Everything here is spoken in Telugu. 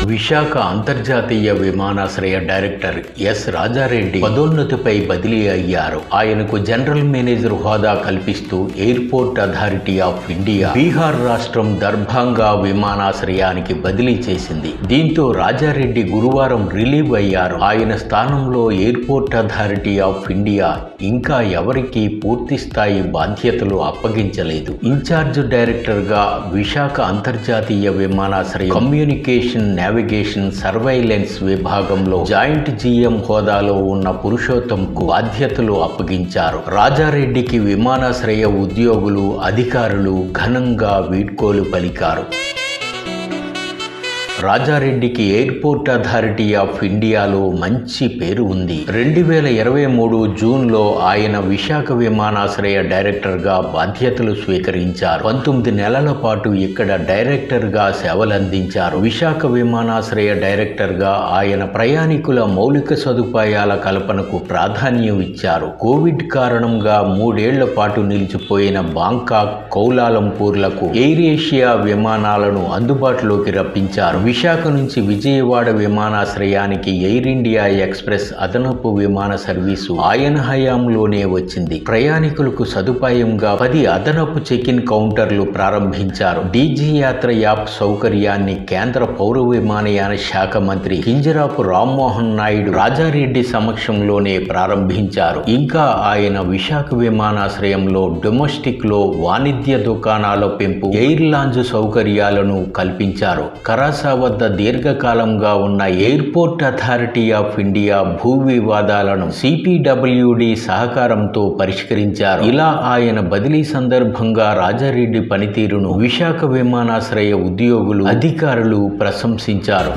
విశాఖ అంతర్జాతీయ విమానాశ్రయ డైరెక్టర్ ఎస్ రాజారెడ్డి పదోన్నతిపై బదిలీ అయ్యారు. ఆయనకు జనరల్ మేనేజర్ హోదా కల్పిస్తూ airport authority of India Bihar రాష్ట్రం దర్భంగా విమానాశ్రయానికి బదిలీ చేసింది. దీంతో రాజారెడ్డి గురువారం రిలీవ్ అయ్యారు. ఆయన స్థానంలో ఎయిర్పోర్ట్ అథారిటీ ఆఫ్ ఇండియా ఇంకా ఎవరికీ పూర్తి స్థాయి బాధ్యతలు అప్పగించలేదు. ఇన్ఛార్జ్ డైరెక్టర్ గా విశాఖ అంతర్జాతీయ విమానాశ్రయ కమ్యూనికేషన్, నావిగేషన్, సర్వైలెన్స్ విభాగంలో జాయింట్ జీఎం హోదాలో ఉన్న పురుషోత్తంకు బాధ్యతలు అప్పగించారు. రాజారెడ్డికి విమానాశ్రయ ఉద్యోగులు, అధికారులు ఘనంగా వీడ్కోలు పలికారు. రాజారెడ్డికి ఎయిర్పోర్ట్ అథారిటీ ఆఫ్ ఇండియాలో మంచి పేరు ఉంది. 2023 జూన్లో ఆయన విశాఖ విమానాశ్రయ డైరెక్టర్గా బాధ్యతలు స్వీకరించారు. 19 నెలల పాటు ఇక్కడ డైరెక్టర్గా సేవలందించారు. విశాఖ విమానాశ్రయ డైరెక్టర్గా ఆయన ప్రయాణికుల మౌలిక సదుపాయాల కల్పనకు ప్రాధాన్యం ఇచ్చారు. కోవిడ్ కారణంగా 3 ఏళ్ల పాటు నిలిచిపోయిన బాంకాక్, కౌలాలంపూర్లకు ఎయిర్ ఏషియా విమానాలను అందుబాటులోకి రప్పించారు. విశాఖ నుంచి విజయవాడ విమానాశ్రయానికి ఎయిర్ ఇండియా ఎక్స్ప్రెస్ అదనపు విమాన సర్వీసు ఆయన హయాంలోనే వచ్చింది. ప్రయాణికులకు సదుపాయంగా 10 అదనపు చెక్-ఇన్ కౌంటర్లు ప్రారంభించారు. డీజీ యాత్ర యాప్ సౌకర్యాన్ని కేంద్ర పౌర విమానయాన శాఖ మంత్రి కింజరాపు రామ్మోహన్ నాయుడు రాజారెడ్డి సమక్షంలోనే ప్రారంభించారు. ఇంకా ఆయన విశాఖ విమానాశ్రయంలో డొమెస్టిక్ లో వాణిజ్య దుకాణాల పెంపు, ఎయిర్ లాంజ్ సౌకర్యాలను కల్పించారు. కరాసా వద్ద దీర్ఘకాలంగా ఉన్న ఎయిర్పోర్ట్ అథారిటీ ఆఫ్ ఇండియా భూ వివాదాలను సిపిడబ్ల్యూడి సహకారంతో పరిష్కరించారు. ఇలా ఆయన బదిలీ సందర్భంగా రాజారెడ్డి పనితీరును విశాఖ విమానాశ్రయ ఉద్యోగులు, అధికారులు ప్రశంసించారు.